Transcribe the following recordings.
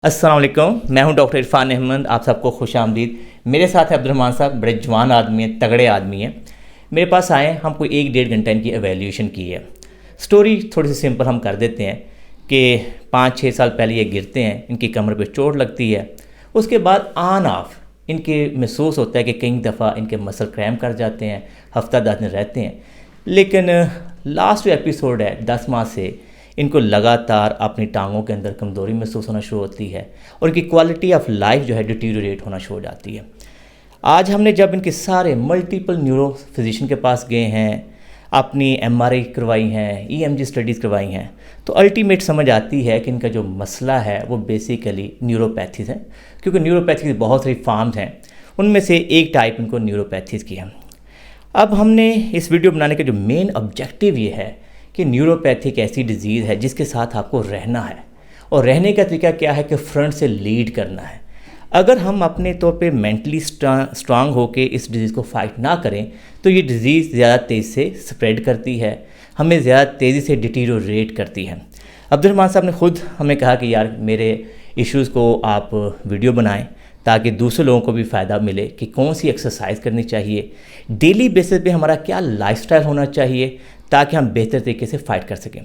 अस्सलाम वालेकुम, मैं हूं डॉक्टर इरफान अहमद। आप सबको खुश आमदीद। मेरे साथ है अब्दुर्रहमान साहब, बड़े जवान आदमी हैं, तगड़े आदमी हैं। मेरे पास आए, हम कोई 1-1.5 घंटा इनकी एवेल्यूशन की है। स्टोरी थोड़ी सी सिंपल हम कर देते हैं कि 5-6 साल पहले ये गिरते हैं, इनकी कमर पे चोट लगती है। उसके बाद ऑन ऑफ इनके महसूस होता है कि कई दफ़ा इनके मसल क्रैम्प कर जाते हैं, हफ्ता 10 दिन रहते हैं। लेकिन लास्ट जो एपिसोड है 10 माह से इनको लगातार अपनी टांगों के अंदर कमज़ोरी महसूस होना शुरू होती है और इनकी क्वालिटी ऑफ लाइफ जो है डिटीरियोरेट होना शुरू हो जाती है। आज हमने जब इनके सारे मल्टीपल न्यूरो फिजिशियन के पास गए हैं, अपनी MRI करवाई हैं, EMG स्टडीज़ करवाई हैं, तो अल्टीमेट समझ आती है कि इनका जो मसला है वो बेसिकली न्यूरोपैथीज़ है। क्योंकि न्यूरोपैथी बहुत सारी फॉर्म्स हैं, उनमें से एक टाइप इनको न्यूरोपैथीज़ की है। अब हमने इस वीडियो बनाने का जो मेन ऑब्जेक्टिव ये है कि न्यूरोपैथी एक ऐसी डिज़ीज़ है जिसके साथ आपको रहना है, और रहने का तरीका क्या है कि फ्रंट से लीड करना है। अगर हम अपने तौर पे मेंटली स्ट्रांग होकर इस डिज़ीज़ को फाइट ना करें तो ये डिज़ीज़ ज़्यादा तेज़ी से स्प्रेड करती है, हमें ज़्यादा तेज़ी से डिटीरियोरेट करती है। अब्दुर्रहमान साहब ने खुद हमें कहा कि यार मेरे इश्यूज़ को आप वीडियो बनाएं ताकि दूसरे लोगों को भी फ़ायदा मिले कि कौन सी एक्सरसाइज करनी चाहिए, डेली बेसिस पे हमारा क्या लाइफस्टाइल होना चाहिए ताकि हम बेहतर तरीके से फ़ाइट कर सकें।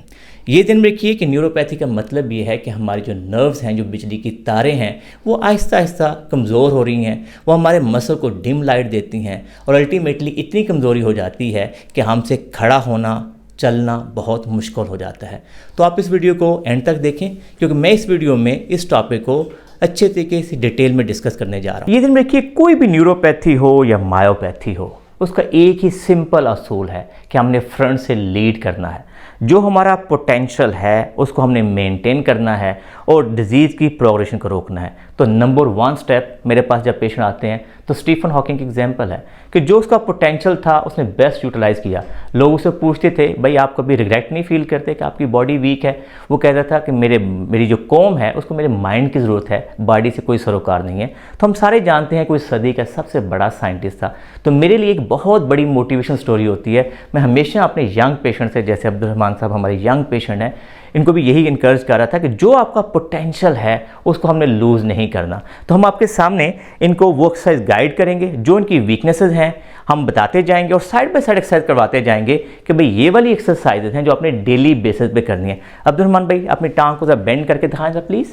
ये दिन में रखिए कि न्यूरोपैथी का मतलब ये है कि हमारी जो नर्व्स हैं, जो बिजली की तारें हैं, वो आहिस्ता आहिस्ता कमज़ोर हो रही हैं, वो हमारे मसल को डिम लाइट देती हैं और अल्टीमेटली इतनी कमज़ोरी हो जाती है कि हमसे खड़ा होना, चलना बहुत मुश्किल हो जाता है। तो आप इस वीडियो को एंड तक देखें क्योंकि मैं इस वीडियो में इस टॉपिक को अच्छे तरीके से डिटेल में डिस्कस करने जा रहा हूँ। ये दिन में रखिए, कोई भी न्यूरोपैथी हो या मायोपैथी हो, उसका एक ही सिंपल असूल है कि हमने फ्रंट से लीड करना है। जो हमारा पोटेंशियल है उसको हमने मेंटेन करना है और डिज़ीज़ की प्रोग्रेशन को रोकना है। तो नंबर 1 स्टेप, मेरे पास जब पेशेंट आते हैं तो स्टीफन हॉकिंग की एग्जांपल है कि जो उसका पोटेंशियल था उसने बेस्ट यूटिलाइज़ किया। लोग उससे पूछते थे, भाई आप कभी रिग्रेट नहीं फील करते कि आपकी बॉडी वीक है? वो कहता था कि मेरी जो कौम है उसको मेरे माइंड की ज़रूरत है, बॉडी से कोई सरोकार नहीं है। तो हम सारे जानते हैं कोई सदी का सबसे बड़ा साइंटिस्ट था। तो मेरे लिए एक बहुत बड़ी मोटिवेशन स्टोरी होती है। मैं हमेशा अपने यंग पेशेंट से, जैसे अब्दुर्रहमान साहब हमारे यंग पेशेंट हैं, इनको भी यही इनकरेज कर रहा था कि जो आपका पोटेंशियल है उसको हमने लूज़ नहीं करना। तो हम आपके सामने इनको वो एक्सरसाइज गाइड करेंगे, जो इनकी वीकनेसेस हैं हम बताते जाएंगे और साइड बाय साइड एक्सरसाइज करवाते जाएंगे कि भाई ये वाली एक्सरसाइजेज हैं जो आपने डेली बेसिस पे करनी है। अब्दुर्रहमान भाई अपनी टांग को जरा बेंड करके दिखाएं जरा प्लीज़,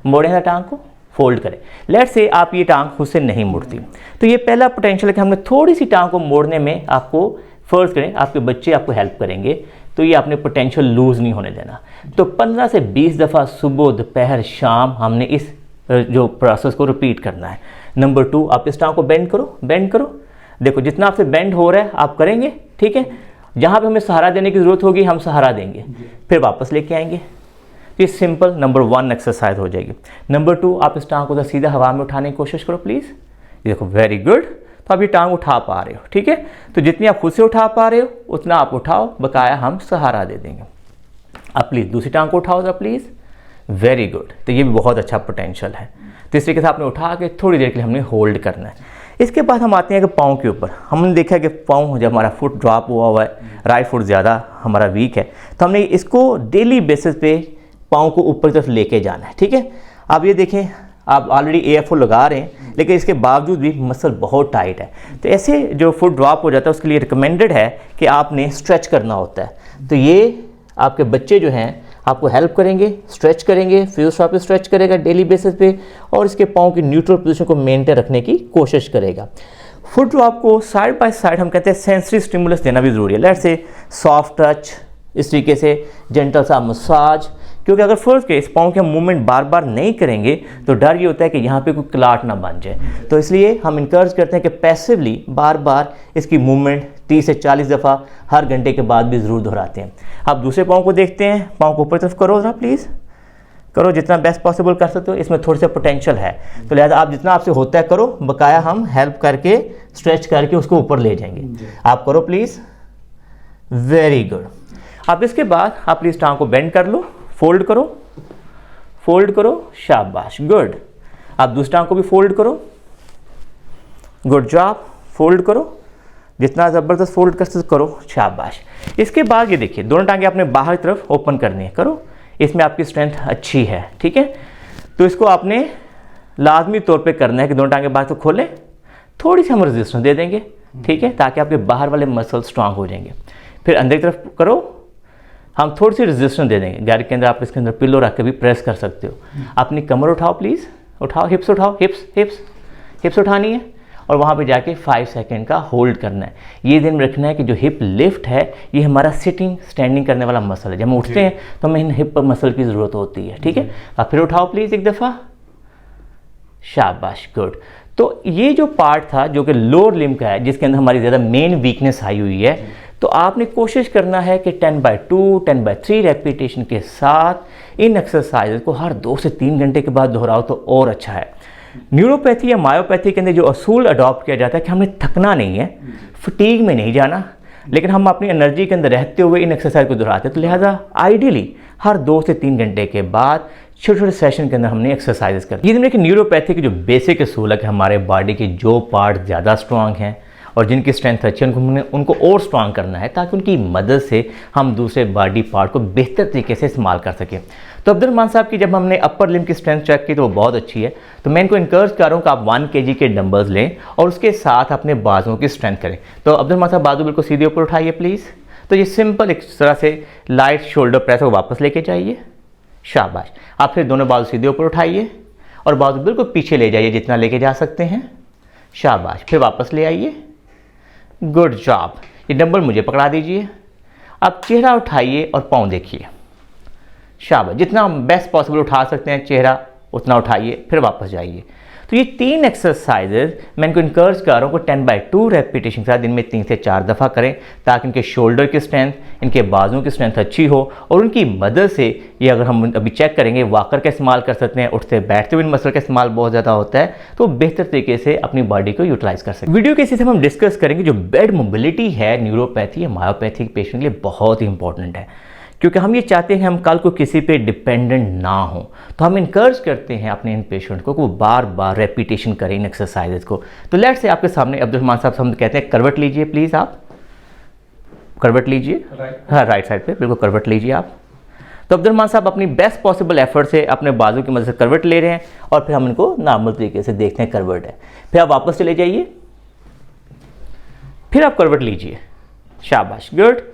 मोड़ें जरा टांग को, फोल्ड करें। लेट्स से आप ये टांग खुद से नहीं मुड़ती, तो ये पहला पोटेंशियल है कि हमने थोड़ी सी टांग को मोड़ने में आपको फर्ज करें, आपके बच्चे आपको हेल्प करेंगे, तो ये आपने पोटेंशियल लूज़ नहीं होने देना। तो 15 से 20 दफ़ा सुबह, दोपहर, शाम हमने इस जो प्रोसेस को रिपीट करना है। नंबर 2, आप इस टांग को बेंड करो। देखो जितना आपसे बेंड हो रहा है आप करेंगे, ठीक है। जहाँ पे हमें सहारा देने की ज़रूरत होगी हम सहारा देंगे, फिर वापस लेके आएंगे। ये सिंपल नंबर 1 एक्सरसाइज हो जाएगी। नंबर 2, आप इस टांग को सीधा हवा में उठाने की कोशिश करो प्लीज़। देखो वेरी गुड। तो आप ये टांग उठा पा रहे हो, ठीक है। तो जितनी आप खुद से उठा पा रहे हो उतना आप उठाओ, बकाया हम सहारा दे देंगे। आप प्लीज़ दूसरी टांग को उठाओ जरा प्लीज़, वेरी गुड। तो ये भी बहुत अच्छा पोटेंशियल है। तो इस तरीके से आपने उठा के थोड़ी देर के लिए हमने होल्ड करना है। इसके बाद हम आते हैं कि पाँव के ऊपर। हमने देखा है कि पाँव जब हमारा फुट ड्रॉप हुआ है, राइट फुट ज़्यादा हमारा वीक है, तो हमने इसको डेली बेसिस पे पाँव को ऊपर की तरफ लेके जाना है, ठीक है। आप ये देखें, आप ऑलरेडी AFO लगा रहे हैं लेकिन इसके बावजूद भी मसल बहुत टाइट है। तो ऐसे जो फुट ड्रॉप हो जाता है उसके लिए रिकमेंडेड है कि आपने स्ट्रेच करना होता है। तो ये आपके बच्चे जो हैं आपको हेल्प करेंगे, स्ट्रेच करेंगे, फिजियोथेरेपी पे स्ट्रेच करेगा डेली बेसिस पे और इसके पाँव की न्यूट्रल पोजीशन को मेंटेन रखने की कोशिश करेगा। फुट ड्रॉप को साइड बाय साइड हम कहते हैं सेंसरी स्टिमुलस देना भी ज़रूरी है। लेट्स से सॉफ्ट टच, इस तरीके से जेंटल सा मसाज, क्योंकि अगर फर्स्ट के इस पाँव के हम मूवमेंट बार बार नहीं करेंगे तो डर ये होता है कि यहाँ पे कोई क्लाट ना बन जाए। तो इसलिए हम इनकरेज करते हैं कि पैसिवली बार बार इसकी मूवमेंट 30 से 40 दफ़ा हर घंटे के बाद भी ज़रूर दोहराते हैं। आप दूसरे पाँव को देखते हैं, पाँव को ऊपर तरफ करो जरा प्लीज़, करो जितना बेस्ट पॉसिबल कर सकते हो। इसमें थोड़ी सा पोटेंशियल है तो लिहाजा आप जितना आपसे होता है करो, बकाया हम हेल्प करके स्ट्रेच करके उसको ऊपर ले जाएंगे। आप करो प्लीज़, वेरी गुड। अब इसके बाद आप प्लीज़ टांग को बेंड कर लो, फोल्ड करो, शाबाश, गुड। आप दूसरी टांग को भी फोल्ड करो, गुड जॉब, फोल्ड करो, जितना ज़बरदस्त फोल्ड कर सकते करो, शाबाश। इसके बाद ये देखिए दोनों टांगे आपने बाहर की तरफ ओपन करनी है, करो, इसमें आपकी स्ट्रेंथ अच्छी है, ठीक है। तो इसको आपने लाजमी तौर पे करना है कि दोनों टांगे बाहर तो खोलें, थोड़ी सी हम रेजिस्टेंस दे देंगे, ठीक है, ताकि आपके बाहर वाले मसल स्ट्रांग हो जाएंगे। फिर अंदर की तरफ करो, हम थोड़ी सी रेजिस्टेंस दे देंगे। गाड़ी के अंदर आप इसके अंदर पिलो रख के भी प्रेस कर सकते हो। अपनी कमर उठाओ प्लीज़, उठाओ, हिप्स उठाओ, हिप्स उठानी है और वहाँ पे जाके 5 सेकंड का होल्ड करना है। ये ध्यान रखना है कि जो हिप लिफ्ट है ये हमारा सिटिंग स्टैंडिंग करने वाला मसल है। जब हम उठते हैं तो हमें इन हिप मसल की ज़रूरत होती है, ठीक है। आप फिर उठाओ प्लीज़ एक दफ़ा, शाबाश, गुड। तो ये जो पार्ट था जो कि लोअर लिम्ब का है, जिसके अंदर हमारी ज़्यादा मेन वीकनेस आई हुई है, तो आपने कोशिश करना है कि 10/2, 10/3 रेपिटेशन के साथ इन एक्सरसाइज को हर 2 से 3 घंटे के बाद दोहराओ तो और अच्छा है। न्यूरोपैथी या मायोपैथी के अंदर जो असूल अडॉप्ट किया जाता है कि हमें थकना नहीं है, फटीग में नहीं जाना, लेकिन हम अपनी एनर्जी के अंदर रहते हुए इन एक्सरसाइज को दोहराते हैं। तो लिहाजा आइडियली हर 2 से 3 घंटे के बाद छोटे छोटे सेशन के अंदर हमने एक्सरसाइजेस कर। ये देखिए न्यूरोपैथी की जो बेसिक असूल है कि हमारे बॉडी के जो पार्ट ज़्यादा स्ट्रांग हैं और जिनकी स्ट्रेंथ अच्छी है उनको और स्ट्रांग करना है, ताकि उनकी मदद से हम दूसरे बॉडी पार्ट को बेहतर तरीके से इस्तेमाल कर सकें। तो अब्दुर्रहमान साहब की जब हमने अपर लिम्ब की स्ट्रेंथ चेक की तो वो बहुत अच्छी है। तो मैं इनको इनकरेज कर रहा हूँ कि आप 1 kg के डंबल्स लें और उसके साथ अपने बाजुओं की स्ट्रेंथ करें। तो अब्दुर्रहमान साहब बाजू बिल्कुल सीधे ऊपर उठाइए प्लीज़। तो ये सिंपल एक तरह से लाइट शोल्डर प्रेस को वापस लेके जाइए, शाबाश। आप फिर दोनों बाजू सीधे ऊपर उठाइए और बाजू बिल्कुल पीछे ले जाइए जितना लेके जा सकते हैं, शाबाश। फिर वापस ले आइए, गुड जॉब। ये डंबल मुझे पकड़ा दीजिए। अब चेहरा उठाइए और पाँव देखिए, शाबाश। जितना बेस्ट पॉसिबल उठा सकते हैं चेहरा उतना उठाइए, फिर वापस जाइए। तो ये 3 एक्सरसाइजेज मैं इनको इनकरेज कर रहा हूँ कि 10/2 रेपिटेशन के साथ दिन में 3 से 4 दफ़ा करें, ताकि इनके शोल्डर की स्ट्रेंथ, इनके बाजुओं की स्ट्रेंथ अच्छी हो और उनकी मदद से ये अगर हम अभी चेक करेंगे वॉकर का इस्तेमाल कर सकते हैं, उठते बैठते हुए मसल का इस्तेमाल बहुत ज़्यादा होता है, तो बेहतर तरीके से अपनी बॉडी को यूटिलाइज कर सकते हैं। वीडियो के इसी से हम डिस्कस करेंगे जो बेड मोबिलिटी है न्यूरोपैथी या मायोपैथी के पेशेंट के लिए बहुत ही इंपॉर्टेंट है, क्योंकि हम ये चाहते हैं हम कल को किसी पे डिपेंडेंट ना हो। तो हम इनकरेज करते हैं अपने इन पेशेंट को कि वो बार बार रेपिटेशन करें इन एक्सरसाइजेज को। तो लेट्स से आपके सामने अब्दुर्रहमान साहब हम कहते हैं करवट लीजिए प्लीज़, आप करवट लीजिए, हाँ राइट साइड पे बिल्कुल करवट लीजिए आप। तो अब्दुर्रहमान साहब अपनी बेस्ट पॉसिबल एफर्ट से अपने बाजू की मदद से करवट ले रहे हैं और फिर हम इनको नॉर्मल तरीके से देखते हैं करवट है। फिर आप वापस चले जाइए, फिर आप करवट लीजिए, शाबाश, गुड।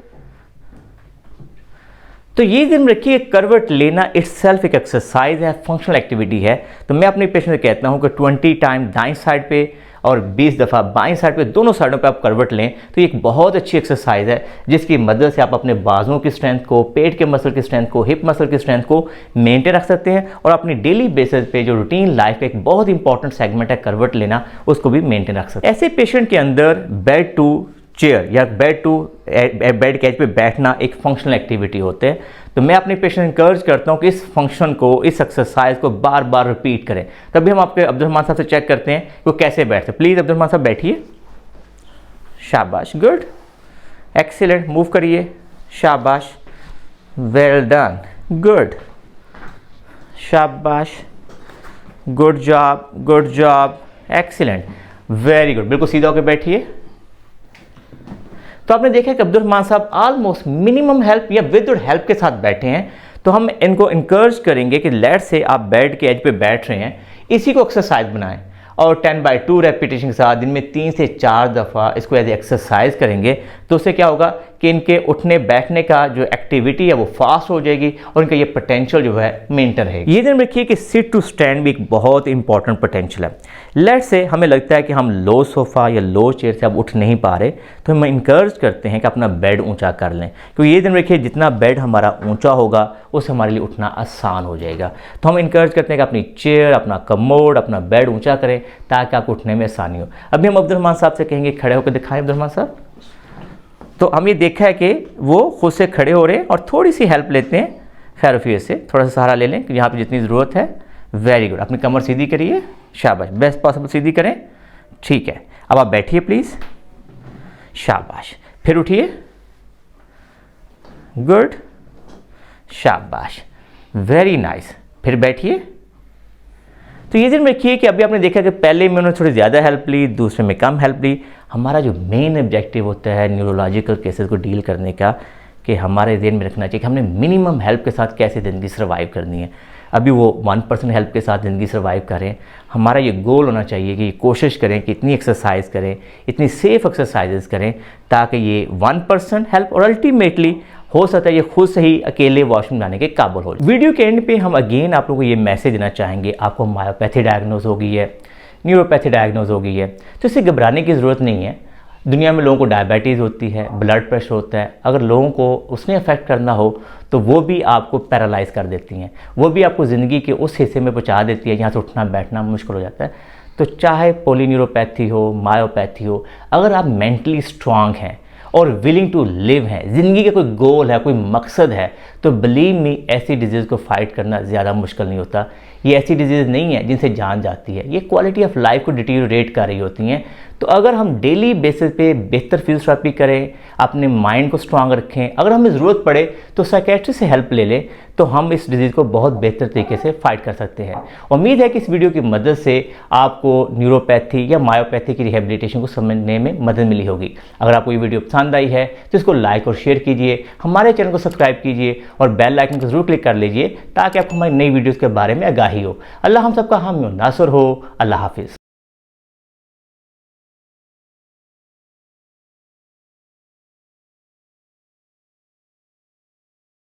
तो ये ध्यान रखिए करवट लेना इट्स सेल्फ एक एक्सरसाइज है, फंक्शनल एक्टिविटी है। तो मैं अपने पेशेंट से कहता हूँ कि 20 टाइम दाएं साइड पे और 20 दफ़ा बाएं साइड पे, दोनों साइडों पे आप करवट लें। तो ये एक बहुत अच्छी एक्सरसाइज है जिसकी मदद से आप अपने बाजुओं की स्ट्रेंथ को, पेट के मसल की स्ट्रेंथ को, हिप मसल की स्ट्रेंथ को मेंटेन रख सकते हैं और अपनी डेली बेसिस पे जो रूटीन लाइफ का एक बहुत इंपॉर्टेंट सेगमेंट है करवट लेना, उसको भी मेंटेन रख सकते हैं। ऐसे पेशेंट के अंदर बेड टू चेयर या बेड के एज पे बैठना एक फंक्शनल एक्टिविटी होते हैं। तो मैं अपने पेशेंट इंकरेज करता हूँ कि इस फंक्शन को, इस एक्सरसाइज को बार बार रिपीट करें। तभी हम आपके अब्दुर्रहमान साहब से चेक करते हैं कि वो कैसे बैठते हैं। प्लीज़ अब्दुर्रहमान साहब बैठिए, शाबाश, गुड, एक्सीलेंट, मूव करिए, शाबाश, वेल डन, गुड, शाबाश, good job, excellent, very good. बिल्कुल सीधा होकर बैठिए। तो आपने देखा कि अब्दुर्रहमान साहब ऑलमोस्ट मिनिमम हेल्प या विदाउट हेल्प के साथ बैठे हैं। तो हम इनको इनकरेज करेंगे कि लेट से आप बेड के एज पे बैठ रहे हैं, इसी को एक्सरसाइज बनाएं और 10/2 रेपिटेशन के साथ दिन में 3 से 4 दफ़ा इसको एज एक्सरसाइज करेंगे। तो उससे क्या होगा कि इनके उठने बैठने का जो एक्टिविटी है वो फास्ट हो जाएगी और इनका ये पोटेंशियल जो है मेंटेन रहेगा। ये ध्यान रखिए कि सिट टू स्टैंड भी एक बहुत इंपॉर्टेंट पोटेंशियल है। लेट से हमें लगता है कि हम लो सोफ़ा या लो चेयर से अब उठ नहीं पा रहे, तो हम इंकरेज करते हैं कि अपना बेड ऊंचा कर लें, क्योंकि ये ध्यान रखिए जितना बेड हमारा ऊंचा होगा उससे हमारे लिए उठना आसान हो जाएगा। तो हम इंकरेज करते हैं कि अपनी चेयर, अपना कमोड, अपना बेड ऊंचा करें ताकि आपको उठने में आसानी हो। अभी हम अब्दुर्रहमान साहब से कहेंगे खड़े होकर दिखाएं अब्दुर्रहमान साहब। तो हम ये देखा है कि वो खुद से खड़े हो रहे हैं और थोड़ी सी हेल्प लेते हैं, खैर फिर से थोड़ा सा सहारा ले लें कि यहाँ पे जितनी ज़रूरत है। वेरी गुड, अपनी कमर सीधी करिए, शाबाश, बेस्ट पॉसिबल सीधी करें, ठीक है। अब आप बैठिए प्लीज़, शाबाश, फिर उठिए, गुड, शाबाश, वेरी नाइस, फिर बैठिए। तो ये ध्यान रखिए कि अभी आपने देखा कि पहले में उन्होंने थोड़ी ज़्यादा हेल्प ली, दूसरे में कम हेल्प ली। हमारा जो मेन ऑब्जेक्टिव होता है न्यूरोलॉजिकल केसेस को डील करने का, कि हमारे ध्यान में रखना चाहिए कि हमने मिनिमम हेल्प के साथ कैसे ज़िंदगी सर्वाइव करनी है। अभी वो 1% हेल्प के साथ ज़िंदगी सर्वाइव करें। हमारा ये गोल होना चाहिए कि कोशिश करें कि इतनी एक्सरसाइज करें, इतनी सेफ एक्सरसाइजेस करें ताकि ये 1% हेल्प और अल्टीमेटली हो सकता है ये खुद से ही अकेले वॉशरूम जाने के काबिल हो। वीडियो के एंड पे हम अगेन आप लोगों को ये मैसेज देना चाहेंगे, आपको मायोपैथी डायग्नोज हो गई है, न्यूरोपैथी डायग्नोज हो गई है, तो इससे घबराने की ज़रूरत नहीं है। दुनिया में लोगों को डायबिटीज़ होती है, ब्लड प्रेशर होता है, अगर लोगों को उसने अफेक्ट करना हो तो वो भी आपको पैरालाइज कर देती हैं, वो भी आपको ज़िंदगी के उस हिस्से में पहुंचा देती है जहाँ से उठना बैठना मुश्किल हो जाता है। तो चाहे पॉलीन्यूरोपैथी हो, मायोपैथी हो, अगर आप मेंटली स्ट्रांग हैं और विलिंग टू लिव है, ज़िंदगी का कोई गोल है, कोई मकसद है, तो बिलीव मी ऐसी डिजीज़ को फाइट करना ज़्यादा मुश्किल नहीं होता। ये ऐसी डिजीज़ नहीं है जिनसे जान जाती है, ये क्वालिटी ऑफ लाइफ को डिटीरियोरेट कर रही होती हैं। तो अगर हम डेली बेसिस पे बेहतर फिजियोथेरेपी करें, अपने माइंड को स्ट्रांग रखें, अगर हमें ज़रूरत पड़े तो साइकेट्रिस्ट से हेल्प ले लें, तो हम इस डिजीज़ को बहुत बेहतर तरीके से फाइट कर सकते हैं। उम्मीद है कि इस वीडियो की मदद से आपको न्यूरोपैथी या मायोपैथी की रिहेबिलिटेशन को समझने में मदद मिली होगी। अगर आपको ये वीडियो पसंद आई है तो इसको लाइक और शेयर कीजिए, हमारे चैनल को सब्सक्राइब कीजिए और बेल आइकन को जरूर क्लिक कर लीजिए ताकि आपको हमारी नई वीडियोज़ के बारे में आगाही हो। अल्लाह हम सबका हामी और नासर हो। अल्लाह हाफिज़।